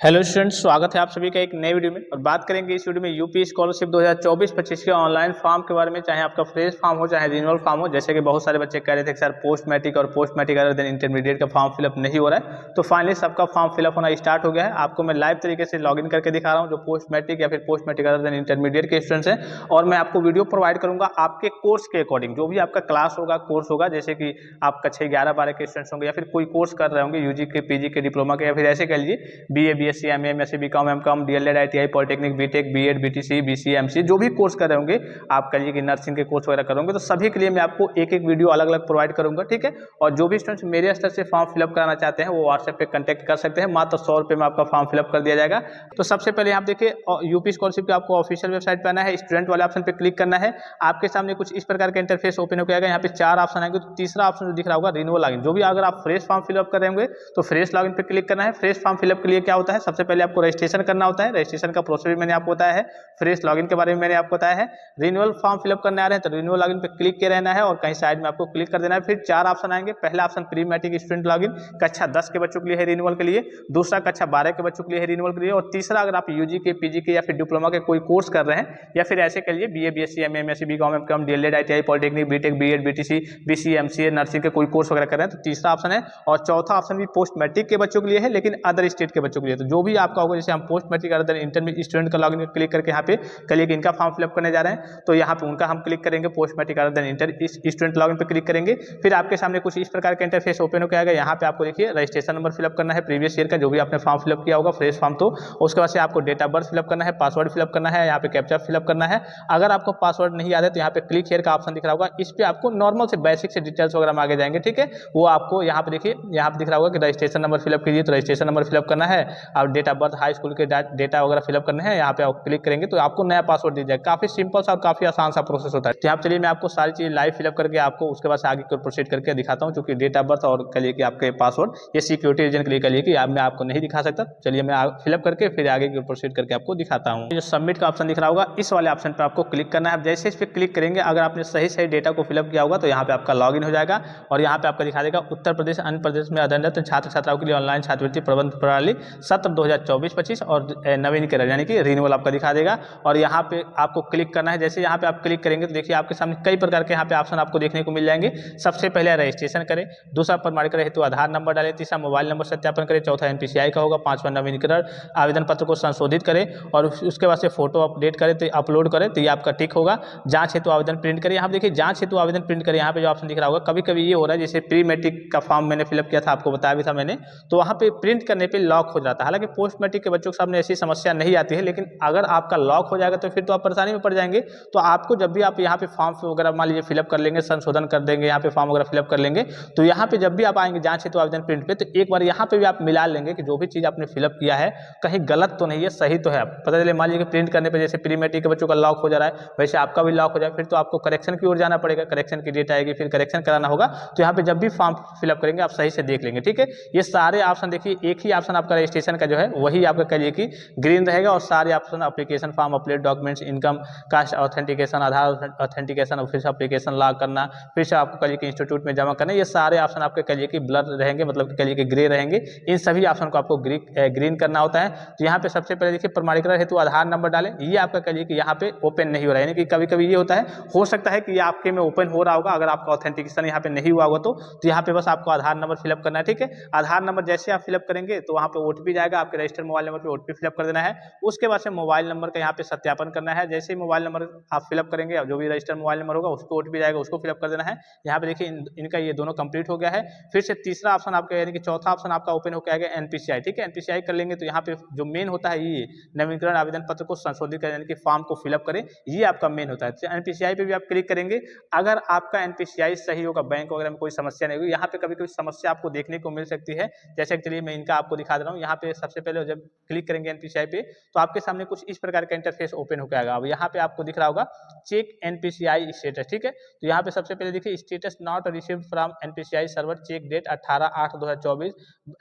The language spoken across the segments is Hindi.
हेलो स्टूडेंट्स, स्वागत है आप सभी का एक नए वीडियो में। और बात करेंगे इस वीडियो में यूपी स्कॉलरशिप 2024-25 के ऑनलाइन फॉर्म के बारे में। चाहे आपका फ्रेश फॉर्म हो चाहे रिन्यूअल फॉर्म हो, जैसे कि बहुत सारे बच्चे कह रहे थे कि सर पोस्ट मैट्रिक और post matric other than intermediate का फॉर्म फिलअप नहीं हो रहा है, तो फाइनली सबका फॉर्म फिलअप होना स्टार्ट हो गया है। आपको मैं लाइव तरीके से लॉगिन करके दिखा रहा हूँ जो पोस्ट मैट्रिक या फिर post matric other than intermediate के स्टूडेंट्स हैं। और मैं आपको वीडियो प्रोवाइड करूंगा आपके कोर्स के अकॉर्डिंग, जो भी आपका क्लास होगा, कोर्स होगा, जैसे कि आप कक्षा 11-12 के स्टूडेंट्स होंगे या फिर कोई कोर्स कर रहे होंगे यूजी के, पीजी के, डिप्लोमा के, या फिर ऐसे कह लीजिए BA, BSc, MA, MSc, BCom, MCom, DElEd, ITI, polytechnic, BTech, BEd, BTC, BCA, MCA, जो भी कोर्स कर रहे होंगे, आप कहिए कि नर्सिंग के कोर्स वगैरह करोगे, तो सभी के लिए मैं आपको एक एक वीडियो अलग अलग प्रोवाइड करूंगा, ठीक है। और जो भी स्टूडेंट्स मेरे स्तर से फॉर्म फिलअप कराना चाहते हैं वो व्हाट्सएप पे कांटेक्ट कर सकते हैं। मात्र 100 रुपये में आपका फॉर्म फिलअप कर दिया जाएगा। तो सबसे पहले यहाँ देखिए, यूपी स्कॉलरशिप के आपको ऑफिशियल वेबसाइट पे आना है, स्टूडेंट वाले ऑप्शन पे क्लिक करना है। आपके सामने कुछ इस प्रकार का इंटरफेस ओपन हो जाएगा। यहाँ पे 4 ऑप्शन आएंगे, तो तीसरा ऑप्शन जो दिख रहा होगा रिन्यूअल लॉगिन। जो भी अगर आप फ्रेश फॉर्म फिलअप कर रहे होंगे तो फ्रेश लॉगिन पे क्लिक करना है। फ्रेश फॉर्म फिलअप के लिए क्या होता है, सबसे पहले आपको रजिस्ट्रेशन करना होता है। रजिस्ट्रेशन का प्रोसेस भी मैंने आपको बताया है, फ्रेश लॉगिन के बारे में मैंने आपको बताया है। रिन्यूअल फॉर्म फिलअप करने आ रहे हैं तो रिन्यूअल लॉगिन पे क्लिक किए रहना है और कहीं साइड में आपको क्लिक कर देना है। फिर 4 ऑप्शन आएंगे। पहला option pre matric student login, कक्षा 10 के बच्चों के लिए है रिन्यूअल के लिए। दूसरा कक्षा 12 के बच्चों के लिए है रिन्यूअल के लिए। और तीसरा अगर आप यूजी के, पीजी के या फिर डिप्लोमा के कोई कोर्स कर रहे हैं या फिर ऐसे कह लीजिए BA, BSc, MA, MSc, BCom, MCom, DElEd, ITI, polytechnic, BTech, BEd, BTC, BCA, MCA, nursing के कोई कोर्स वगैरह कर रहे हैं, तो तीसरा ऑप्शन है। और चौथा ऑप्शन भी पोस्ट मैट्रिक के बच्चों के लिए है, लेकिन अदर स्टेट के बच्चों के लिए। तो जो भी आपका होगा, जैसे हम post matric other intermediate student का लॉगिन क्लिक करके यहाँ पे कलिए कि इनका फॉर्म फिलअप करने जा रहे हैं, तो यहाँ पे उनका हम क्लिक करेंगे। Post matric other than inter student login पे क्लिक करेंगे। फिर आपके सामने कुछ इस प्रकार का इंटरफेस ओपन होकर आएगा। यहाँ पे आपको देखिए रजिस्ट्रेशन नंबर फिलअप करना है, प्रीवियस ईयर का जो भी आपने फॉर्म फिलअप किया होगा फ्रेश फॉर्म, तो उसके बाद से आपको डेट ऑफ बर्थ फिलअप करना है, पासवर्ड फिलअप करना है, यहाँ पे कैप्चा फिलअप करना है। अगर आपको पासवर्ड नहीं याद है तो यहाँ पे क्लिक हियर का ऑप्शन दिख रहा होगा, इस पे आपको नॉर्मल से बेसिक से डिटेल्स वगैरह में आगे जाएंगे, ठीक है। वो आपको यहाँ पे देखिए, यहाँ पे दिख रहा होगा कि रजिस्ट्रेशन नंबर फिलअप कीजिए, तो रजिस्ट्रेशन नंबर फिलअप करना है और date of birth, high school के डेटा वगैरह फिलअप करना है। यहाँ पे आप क्लिक करेंगे तो आपको नया पासवर्ड दिया जाएगा। काफी सिंपल सा और काफी आसान सा प्रोसेस होता है। तो यहाँ चलिए मैं आपको सारी चीज लाइव फिलअप करके आपको उसके बाद से आगे को प्रोसीड करके दिखाता हूँ, क्योंकि डेट ऑफ बर्थ और कहिए कि आपके पासवर्ड ये सिक्योरिटी रीजन के लिए कहिए कि मैं आपको नहीं दिखा सकता। चलिए मैं फिलअप करके फिर आगे की प्रोसीड करके आपको दिखाता हूँ। जो सबमिट का ऑप्शन दिख रहा होगा, इस वाले ऑप्शन पे आपको क्लिक करना है। जैसे इस पे क्लिक करेंगे, अगर आपने सही सही डेटा को फिलअप किया होगा तो यहाँ पे आपका लॉगिन हो जाएगा और यहाँ पे आपका दिखा देगा उत्तर प्रदेश, आंध्र प्रदेश में अध्ययनरत छात्र छात्राओं के लिए ऑनलाइन छात्रवृत्ति प्रबंध प्रणाली सत्र 2024-25 और नवीनीकरण यानी कि रिन्यूअल आपका दिखा देगा। और यहाँ पे आपको क्लिक करना है। जैसे यहाँ पे आप क्लिक करेंगे तो देखिए आपके सामने कई प्रकार के यहाँ पे ऑप्शन आपको देखने को मिल जाएंगे। सबसे पहले रजिस्ट्रेशन करें, दूसरा प्रमाणीकरण हेतु आधार नंबर डालें, तीसरा मोबाइल नंबर सत्यापन करें, चौथा एनपीसीआई का होगा, पांचवा नवीनीकरण आवेदन पत्र को संशोधित करें और उसके बाद से फोटो अपडेट करें, तो अपलोड करें, तो ये आपका टिक होगा। जांच हेतु आवेदन प्रिंट करें, यहाँ देखिए जांच हेतु आवेदन प्रिंट करें। यहाँ पे जो ऑप्शन दिख रहा होगा, कभी कभी ये हो रहा है, जैसे प्री मैट्रिक का फॉर्म मैंने फिलअप किया था, आपको बताया भी था मैंने, तो वहाँ पे प्रिंट करने पे लॉक हो जाता है। हालांकि पोस्ट मैट्रिक के बच्चों के सामने ऐसी समस्या नहीं आती है, लेकिन अगर आपका लॉक हो जाएगा तो फिर तो आप परेशानी में पड़ जाएंगे। तो आपको जब भी आप यहाँ पे फॉर्म वगैरह मान लीजिए फिलअप कर लेंगे, संशोधन कर देंगे, यहाँ पे फॉर्म वगैरह फिलअप कर लेंगे, तो यहाँ पे जब भी आप आएंगे जांच हेतु आवेदन प्रिंट पे, तो एक बार यहाँ पे भी आप मिला लेंगे कि जो भी चीज़ आपने फिलअप किया है कहीं गलत तो नहीं है, सही तो है। आप पता चले मान लीजिए प्रिंट करने पे जैसे प्री मैट्रिक के बच्चों का लॉक हो जा रहा है, वैसे आपका भी लॉक हो जाए, फिर तो आपको करेक्शन की ओर जाना पड़ेगा। करेक्शन की डेट आएगी, फिर करेक्शन कराना होगा। तो यहाँ पे जब भी फॉर्म फिलअप करेंगे आप सही से देख लेंगे, ठीक है। ये सारे ऑप्शन देखिए, एक ही ऑप्शन आपका रजिस्ट्रेशन का जो है वही आपका कहिए कि ग्रीन रहेगा और सारे option application form, update documents, income, caste authentication, Aadhaar authentication, office application log करना, फिर से आपको कहिए कि इंस्टीट्यूट में जमा करना, ये सारे ऑप्शन आपके कहिए कि ब्लर रहेंगे, मतलब कहिए कि ग्रे रहेंगे। इन सभी ऑप्शन को आपको ग्रीन करना होता है। तो यहाँ पे सबसे पहले देखिए प्रमाणीकरण हेतु आधार नंबर डालें, ये आपका कहिए कि यहाँ पे ओपन नहीं हो रहा है, यानी कि कभी कभी ये होता है, हो सकता है कि ये आपके में ओपन हो रहा होगा। अगर आपका ऑथेंटिकेशन यहाँ पे नहीं हुआ होगा तो यहाँ पे बस आपको आधार नंबर फिलअप करना है, ठीक है। आधार नंबर जैसे आप फिलअप करेंगे तो वहाँ पे ओटीपी जाएगा, आपके रजिस्टर्ड मोबाइल नंबर पे ओटीपी फिलअप कर देना है। उसके बाद से मोबाइल नंबर का यहाँ पे सत्यापन करना है। जैसे ही मोबाइल नंबर आप फिलअप करेंगे, जो भी रजिस्टर्ड मोबाइल नंबर होगा उसको ओटीपी जाएगा, उसको फिलअप कर देना है। यहाँ पे देखिए इनका ये दोनों कंप्लीट हो गया है। फिर से तीसरा ऑप्शन आपका यानी कि चौथा ऑप्शन आपका ओपन होकर आ गया एनपीसीआई, ठीक है। एनपीसीआई कर लेंगे तो यहाँ पे जो मेन होता है ये नवीनीकरण आवेदन पत्र को संशोधित करें, यानी कि फॉर्म को फिलअप करें, ये आपका मेन होता है। तो एनपीसीआई पे भी आप क्लिक करेंगे। अगर आपका एनपीसीआई सही होगा, बैंक वगैरह में कोई समस्या नहीं होगी। यहाँ पे कभी कभी समस्या आपको देखने को मिल सकती है, जैसे चलिए मैं इनका आपको दिखा दे रहा हूँ। यहाँ पे सबसे पहले जब क्लिक करेंगे एनपीसीआई पे तो आपके सामने कुछ इस प्रकार का इंटरफेस ओपन होकर आएगा। अब यहाँ पे आपको दिख रहा होगा चेक एनपीसीआई स्टेटस, ठीक है। तो यहाँ पे सबसे पहले देखिए status not received from NPCI server, check date 18/8/2024,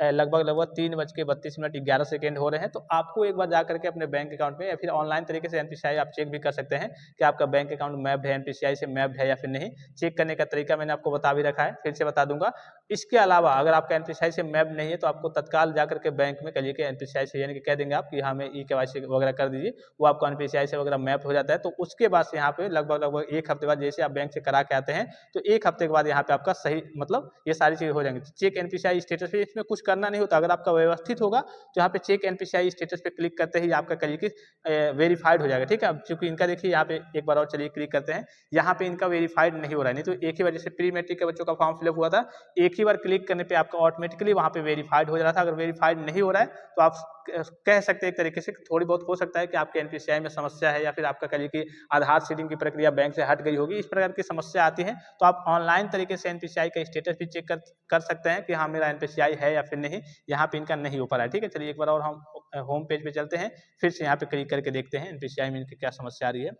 लगभग 3:32 हो रहे हैं। तो आपको एक बार जा करके अपने बैंक अकाउंट में या फिर ऑनलाइन तरीके से एनपीसीआई आप चेक भी कर सकते हैं कि आपका बैंक अकाउंट मैप्ड है, एनपीसीआई से मैप्ड है या फिर नहीं। चेक करने का तरीका मैंने आपको बता भी रखा है, फिर से बता दूंगा। इसके अलावा अगर आपका एनपीसीआई से मैप नहीं है तो आपको तत्काल जाकर के बैंक में कहिए कहिए कि NPCI से यानी कि कह देंगे आप कि हमें ई-KYC वगैरह कर दीजिए, वो आपको NPCI से वगैरह मैप हो जाता है। तो उसके बाद से यहाँ पे लगभग 1 हफ्ते बाद जैसे आप बैंक से करा के आते हैं, तो 1 हफ्ते के बाद यहाँ पे आपका सही मतलब ये सारी चीज़ें हो जाएँगी। चेक NPCI स्टेटस पे इसमें कुछ करना नहीं होता, अगर आपका व्यवस्थित होगा तो यहाँ पे चेक NPCI स्टेटस पे क्लिक करते ही आपका कहिए कि वेरीफाइड हो जाएगा, ठीक है। अब चूँकि इनका देखिए यहाँ पे एक बार और चलिए क्लिक करते हैं, यहाँ पे इनका वेरीफाइड नहीं हो रहा है, नहीं तो एक ही बार जैसे प्री मैट्रिक के बच्चों का फॉर्म फिलअप हुआ था, एक ही बार क्लिक करने पे आपका ऑटोमेटिकली वहाँ पे वेरीफाइड हो जा रहा था। अगर वेरीफाइड नहीं हो रहा है तो आप कह सकते हैं एक तरीके से थोड़ी बहुत हो सकता है कि आपके NPCI में समस्या है, या फिर आपका कहिए कि आधार सीडिंग की प्रक्रिया बैंक से हट गई होगी, इस प्रकार की समस्या आती है। तो आप ऑनलाइन तरीके से NPCI का स्टेटस भी चेक कर सकते हैं कि हाँ मेरा NPCI है या फिर नहीं, यहाँ पे इनका नहीं हो पा रहा है, ठीक है। चलिए एक बार और हम होम पेज पे चलते हैं, फिर से यहाँ पे क्लिक करके देखते हैं NPCI में इनकी क्या समस्या आ रही है।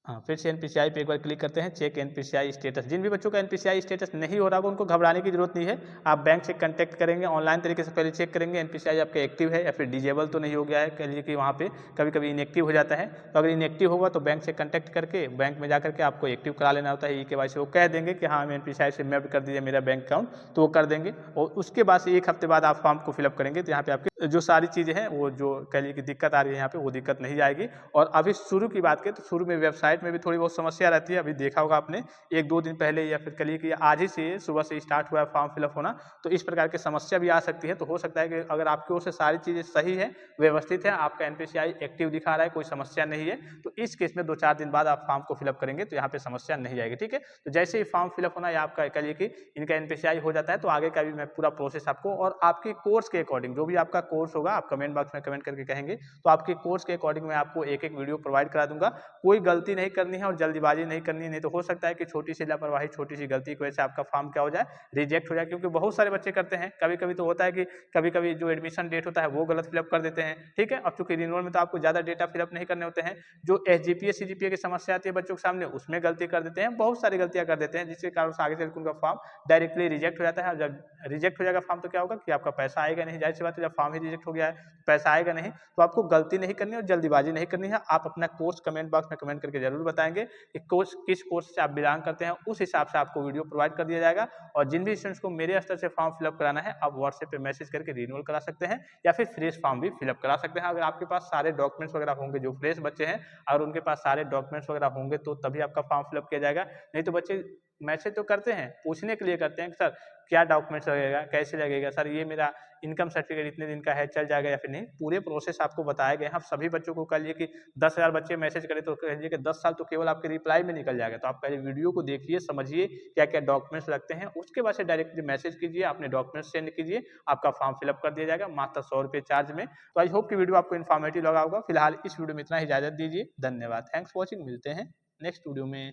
हाँ, फिर से NPCI पे एक बार क्लिक करते हैं, चेक NPCI स्टेटस। जिन भी बच्चों का NPCI स्टेटस नहीं हो रहा होगा उनको घबराने की जरूरत नहीं है। आप बैंक से कांटेक्ट करेंगे, ऑनलाइन तरीके से पहले चेक करेंगे NPCI आपका एक्टिव है या फिर डिजेबल तो नहीं हो गया है, कह लीजिए कि वहाँ पे कभी-कभी इनएक्टिव हो जाता है। तो अगर इनएक्टिव होगा तो बैंक से कांटेक्ट करके बैंक में जाकर के आपको एक्टिव करा लेना होता है। ई-KYC वो कह देंगे कि हाँ, हमें NPCI से मैप्ड कर दीजिए मेरा बैंक अकाउंट, तो वो कर देंगे और उसके बाद से 1 हफ्ते बाद आप फॉर्म को फिलअप करेंगे तो यहाँ पे आपकी जो सारी चीज़ें हैं वो जो कह लीजिए कि दिक्कत आ रही है यहाँ पे, वो दिक्कत नहीं आएगी। और अभी शुरू की बात करें तो शुरू में वेबसाइट में भी थोड़ी बहुत समस्या रहती है। अभी देखा होगा आपने 1-2 दिन पहले या फिर कहिए कि आज ही से सुबह से स्टार्ट हुआ है फॉर्म फिलअप होना, तो इस प्रकार की समस्या भी आ सकती है। तो हो सकता है कि अगर आपकी ओर से सारी चीज़ें सही है, व्यवस्थित है, आपका NPCI एक्टिव दिखा रहा है, कोई समस्या नहीं है, तो इस केस में 2-4 दिन बाद आप फॉर्म को फिलअप करेंगे तो यहाँ पे समस्या नहीं आएगी, ठीक है। तो जैसे ही फॉर्म फिलअप होना या आपका कहिए कि इनका NPCI हो जाता है तो आगे का भी मैं पूरा प्रोसेस आपको और आपके कोर्स के अकॉर्डिंग जो भी आपका कोर्स होगा, आप कमेंट बॉक्स में कमेंट करके कहेंगे, तो आपके कोर्स के अकॉर्डिंग मैं आपको एक-एक वीडियो प्रोवाइड करा दूँगा। कोई गलती नहीं करनी है और जल्दीबाजी नहीं करनी है, नहीं तो हो सकता है कि छोटी सी लापरवाही, छोटी सी गलती की वजह से आपका फॉर्म क्या हो जाए, रिजेक्ट हो जाए। क्योंकि बहुत सारे बच्चे करते हैं, कभी-कभी तो होता है कि कभी-कभी जो एडमिशन डेट होता है वो गलत फिलअप कर देते हैं, ठीक है। अब चूँकि रिन्यूअल में तो आपको ज़्यादा डेटा फिलअप नहीं करने होते हैं, जो SGPA, CGPA की समस्या आती है बच्चों के सामने उसमें गलती कर देते हैं, बहुत सारी गलतियाँ कर देते हैं, जिसके कारण से आगे चल के उनका फॉर्म डायरेक्टली रिजेक्ट हो जाता है। और जब रिजेक्ट हो जाएगा फॉर्म तो क्या होगा कि आपका पैसा आएगा नहीं, ज़ाहिर सी बात है जब फॉर्म ही रिजेक्ट हो गया है, पैसा आएगा नहीं। तो आपको गलती नहीं करनी और जल्दीबाजी नहीं करनी है। आप अपना कोर्स कमेंट बॉक्स में कमेंट करके जरूर बताएंगे कि कोर्स किस कोर्स से आप बिलोंग करते हैं, उस हिसाब से आपको वीडियो प्रोवाइड कर दिया जाएगा। और जिन भी स्टूडेंट्स को मेरे स्तर से फॉर्म फिलअप कराना है, आप व्हाट्सएप पे मैसेज करके रिन्यूअल करा सकते हैं या फिर फ्रेश फॉर्म भी फिलअप करा सकते हैं। अगर आपके पास सारे डॉक्यूमेंट्स वगैरह होंगे, जो फ्रेश बच्चे हैं और उनके पास सारे डॉक्यूमेंट्स वगैरह होंगे तो तभी आपका फॉर्म फिलअप किया जाएगा। नहीं तो बच्चे मैसेज तो करते हैं, पूछने के लिए करते हैं कि सर क्या डॉक्यूमेंट्स लगेगा, कैसे लगेगा, सर ये मेरा इनकम सर्टिफिकेट इतने दिन का है, चल जाएगा या फिर नहीं। पूरे प्रोसेस आपको बताए गए हैं। आप सभी बच्चों को कहिए कि 10,000 बच्चे मैसेज करें तो कहिए कि 10 साल तो केवल आपके रिप्लाई में निकल जाएगा। तो आप पहले वीडियो को देखिए, समझिए क्या-क्या डॉक्यूमेंट्स लगते हैं, उसके बाद से डायरेक्टली मैसेज कीजिए, अपने डॉक्यूमेंट्स सेंड कीजिए, आपका फॉर्म फिलअप कर दिया जाएगा मात्र ₹100 चार्ज में। तो आई होप कि वीडियो आपको इन्फॉर्मेटिव लगा होगा। फिलहाल इस वीडियो में इतना ही, इजाजत दीजिए। धन्यवाद। Thanks for watching. मिलते हैं नेक्स्ट वीडियो में।